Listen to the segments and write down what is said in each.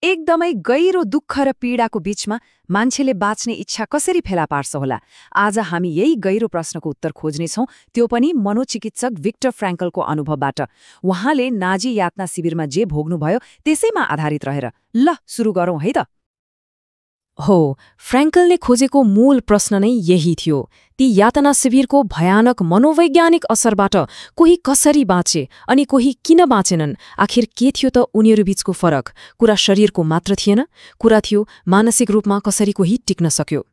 एकदमै गहिरो दुःख र पीडाको बीचमा मान्छेले बाँच्ने इच्छा कसरी फेला पार्छ होला? आज हामी यही गहिरो प्रश्नको उत्तर खोज्नेछौँ, त्यो पनि मनोचिकित्सक विक्टर फ्र्याङ्कलको अनुभवबाट। उहाँले नाजी यातना शिविरमा जे भोग्नुभयो त्यसैमा आधारित रहेर। ल सुरु गरौँ है त। हो, फ्र्याङ्कलले खोजेको मूल प्रश्न नै यही थियो। ती यातना शिविरको भयानक मनोवैज्ञानिक असरबाट कोही कसरी बाँचे अनि कोही किन बाँचेनन्? आखिर के थियो त उनीहरूबीचको फरक? कुरा शरीरको मात्र थिएन, कुरा थियो मानसिक रूपमा कसरी कोही टिक्न सक्यो।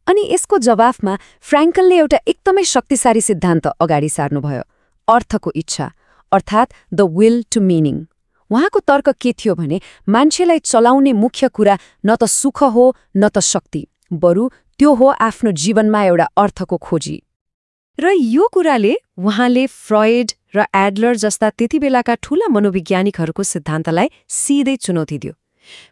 अनि यसको जवाफमा फ्र्याङ्कलले एउटा एकदमै शक्तिशाली सिद्धान्त अगाडि सार्नुभयो, अर्थको इच्छा, अर्थात् द विल टु मिनिङ। उहाँको तर्क के थियो भने मान्छेलाई चलाउने मुख्य कुरा न त सुख हो न त शक्ति, बरु त्यो हो आफ्नो जीवनमा एउटा अर्थको खोजी। र यो कुराले उहाँले फ्रॉइड र एडलर जस्ता त्यति बेलाका ठूला मनोवैज्ञानिकहरूको सिद्धान्तलाई सिधै चुनौती दियो।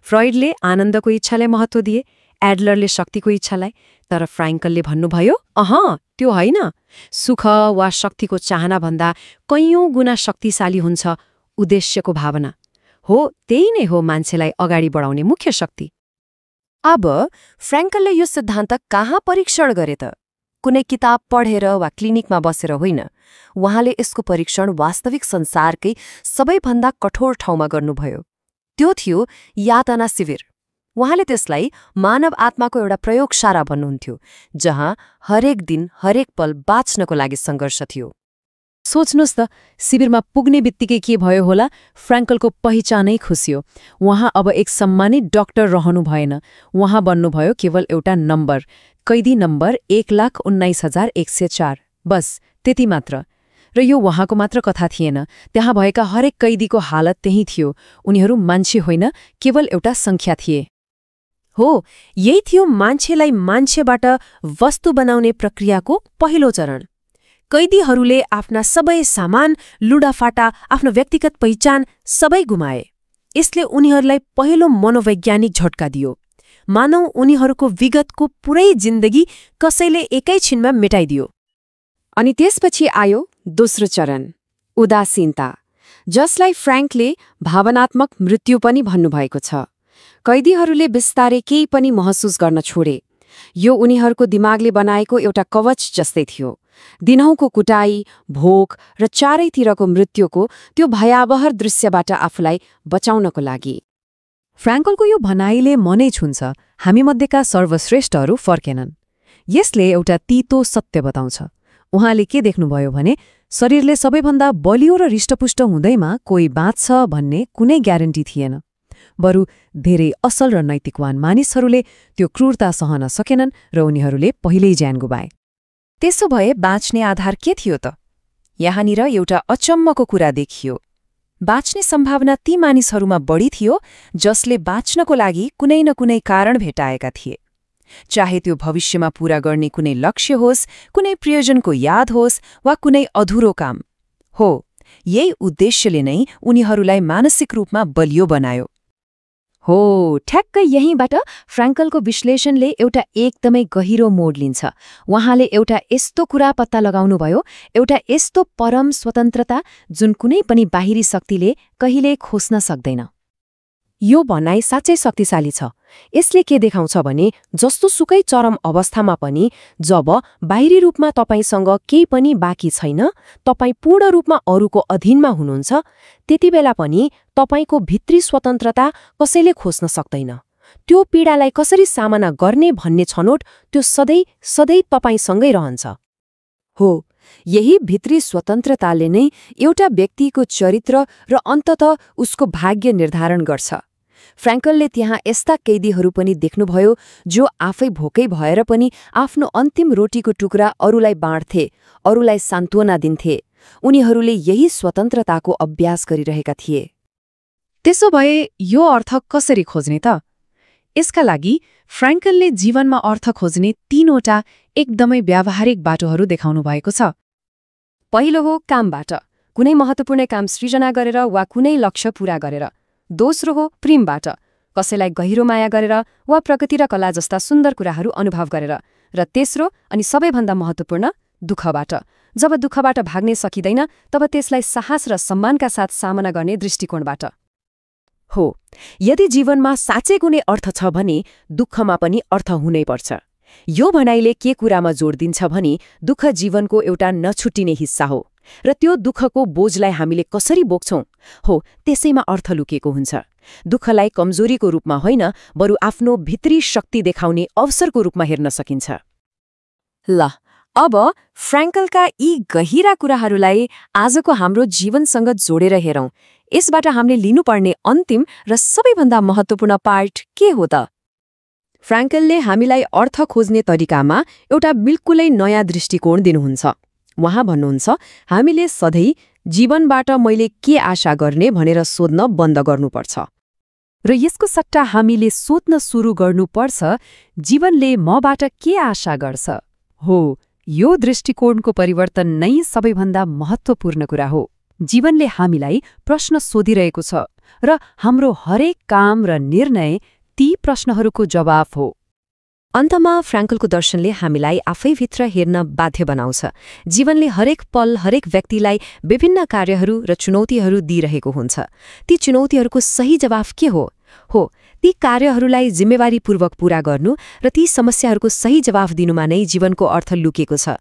फ्रॉइडले आनन्दको इच्छालाई महत्त्व दिए, एडलरले शक्तिको इच्छालाई, तर फ्र्याङ्कलले भन्नुभयो त्यो होइन, सुख वा शक्तिको चाहनाभन्दा कैयौं गुणा शक्तिशाली हुन्छ उद्देश्यको भावना। हो, त्यही नै हो मान्छेलाई अगाडि बढाउने मुख्य शक्ति। अब फ्र्याङ्कलले यो सिद्धान्त कहाँ परीक्षण गरे त? कुनै किताब पढेर वा क्लिनिकमा बसेर होइन। उहाँले यसको परीक्षण वास्तविक संसारकै सबैभन्दा कठोर ठाउँमा गर्नुभयो। त्यो थियो यातना शिविर। उहाँले त्यसलाई मानव आत्माको एउटा प्रयोगशाला भन्नुहुन्थ्यो, जहाँ हरेक दिन हरेक पल बाँच्नको लागि सङ्घर्ष थियो। सोच्नुहोस् त, शिविरमा पुग्ने बित्तिकै के भयो होला? फ्र्याङ्कलको पहिचानै खुसियो। उहाँ अब एक सम्मानित डाक्टर रहनु भएन, उहाँ बन्नुभयो केवल एउटा नम्बर, कैदी नम्बर 1,19,104। बस त्यति मात्र। र यो उहाँको मात्र कथा थिएन, त्यहाँ भएका हरेक कैदीको हालत त्यही थियो। उनीहरू मान्छे होइन, केवल एउटा सङ्ख्या थिए। हो, यही थियो मान्छेलाई मान्छेबाट वस्तु बनाउने प्रक्रियाको पहिलो चरण। कैदीहरूले आफ्ना सबै सामान, लुडाफाटा, आफ्नो व्यक्तिगत पहिचान सबै गुमाए। यसले उनीहरूलाई पहिलो मनोवैज्ञानिक झट्का दियो। मानौ उनीहरूको विगतको पुरै जिन्दगी कसैले एकैछिनमा मेटाइदियो। अनि त्यसपछि आयो दोस्रो चरण, उदासीनता, जसलाई फ्र्याङ्कले भावनात्मक मृत्यु पनि भन्नुभएको छ। कैदीहरूले बिस्तारै केही पनि महसुस गर्न छोडे। यो उनीहरूको दिमागले बनाएको एउटा कवच जस्तै थियो। दिनहुँको कुटाई, भोक र चारैतिरको मृत्युको त्यो भयावह दृश्यबाट आफूलाई बचाउनको लागि। फ्र्याङ्कलको यो भनाइले मनै छुन्छ, हामीमध्येका सर्वश्रेष्ठहरू फर्केनन्। यसले एउटा तीतो सत्य बताउँछ। उहाँले के देख्नुभयो भने शरीरले सबैभन्दा बलियो र हृष्टपुष्ट हुँदैमा कोही बाँच्छ भन्ने कुनै ग्यारेन्टी थिएन। बरु धेरै असल र नैतिकवान मानिसहरूले त्यो क्रूरता सहन सकेनन् र उनीहरूले पहिल्यै ज्यान गुमाए। त्यसो भए बाँच्ने आधार के थियो त? यहाँनिर एउटा अचम्मको कुरा देखियो। बाँच्ने सम्भावना ती मानिसहरूमा बढी थियो जसले बाँच्नको लागि कुनै न कुनै कारण भेटाएका थिए। चाहे त्यो भविष्यमा पूरा गर्ने कुनै लक्ष्य होस्, कुनै प्रियजनको याद होस् वा कुनै अधुरो काम हो, यही उद्देश्यले नै उनीहरूलाई मानसिक रूपमा बलियो बनायो। हो, ठ्याक्कै यहीँबाट फ्र्याङ्कलको विश्लेषणले एउटा एकदमै गहिरो मोड लिन्छ। उहाँले एउटा यस्तो कुरा पत्ता लगाउनुभयो, एउटा यस्तो परम स्वतन्त्रता जुन कुनै पनि बाहिरी शक्तिले कहिल्यै खोज्न सक्दैन। यो भनाइ साँच्चै शक्तिशाली छ। यसले के देखाउँछ भने जस्तो सुकै चरम अवस्थामा पनि जब बाहिरी रूपमा तपाईसँग केही पनि बाँकी छैन, तपाईँ पूर्ण रूपमा अरूको अधीनमा हुनुहुन्छ, त्यति बेला पनि तपाईको भित्री स्वतन्त्रता कसैले खोज्न सक्दैन। त्यो पीडालाई कसरी सामना गर्ने भन्ने छनोट त्यो सधैँ सधैँ तपाईसँगै रहन्छ। हो, यही भित्री स्वतन्त्रताले नै एउटा व्यक्तिको चरित्र र अन्ततः उसको भाग्य निर्धारण गर्छ। फ्र्याङ्कलले त्यहाँ यस्ता कैदीहरू पनि देख्नुभयो जो आफै भोकै भएर पनि आफ्नो अन्तिम रोटीको टुक्रा अरूलाई बाँड्थे, अरूलाई सान्त्वना दिन्थे। उनीहरूले यही स्वतन्त्रताको अभ्यास गरिरहेका थिए। त्यसो भए यो अर्थ कसरी खोज्ने त? यसका लागि फ्र्याङ्कलले जीवनमा अर्थ खोज्ने 3वटा एकदमै व्यावहारिक बाटोहरू देखाउनु भएको छ। पहिलो हो कामबाट, कुनै महत्त्वपूर्ण काम सृजना गरेर वा कुनै लक्ष्य पूरा गरेर। दोस्रो हो प्रेमबाट, कसैलाई गहिरो माया गरेर वा प्रकृति र कला जस्ता सुन्दर कुराहरू अनुभव गरेर। र तेस्रो अनि सबैभन्दा महत्त्वपूर्ण, दुःखबाट। जब दुःखबाट भाग्ने सकिँदैन, तब त्यसलाई साहस र सम्मानका साथ सामना गर्ने दृष्टिकोणबाट। हो, यदि जीवनमा साँच्चै कुनै अर्थ छ भने दुःखमा पनि अर्थ हुनैपर्छ। यो भनाइले के कुरामा जोड दिन्छ भने दुःख जीवनको एउटा नछुट्टिने हिस्सा हो र त्यो दुःखको बोझलाई हामीले कसरी बोक्छौं हो त्यसैमा अर्थ लुकेको हुन्छ। दुःखलाई कमजोरीको रूपमा होइन, बरु आफ्नो भित्री शक्ति देखाउने अवसरको रूपमा हेर्न सकिन्छ। ल, अब फ्राङ्कलका यी गहिरा कुराहरूलाई आजको हाम्रो जीवनसँग जोडेर हेरौं। यसबाट हामीले लिनुपर्ने अन्तिम र सबैभन्दा महत्त्वपूर्ण पार्ट के हो त? फ्राङ्कलले हामीलाई अर्थ खोज्ने तरिकामा एउटा बिल्कुलै नयाँ दृष्टिकोण दिनुहुन्छ। उहाँ भन्नुहुन्छ, हामीले सधैँ जीवनबाट मैले के आशा गर्ने भनेर सोध्न बन्द गर्नुपर्छ र यसको सट्टा हामीले सोध्न सुरु गर्नुपर्छ, जीवनले मबाट के आशा गर्छ। हो, यो दृष्टिकोणको परिवर्तन नै सबैभन्दा महत्त्वपूर्ण कुरा हो। जीवनले हामीलाई प्रश्न सोधिरहेको छ र हाम्रो हरेक काम र निर्णय ती प्रश्नहरूको जवाफ हो। अन्तमा फ्राङ्कलको दर्शनले हामीलाई आफैभित्र हेर्न बाध्य बनाउँछ। जीवनले हरेक पल, हरेक व्यक्तिलाई विभिन्न कार्यहरू र चुनौतीहरू दिइरहेको हुन्छ। ती चुनौतीहरूको सही जवाफ के हो? ती कार्यहरूलाई जिम्मेवारीपूर्वक पूरा गर्नु र ती समस्याहरूको सही जवाफ दिनुमा नै जीवनको अर्थ लुकेको छ।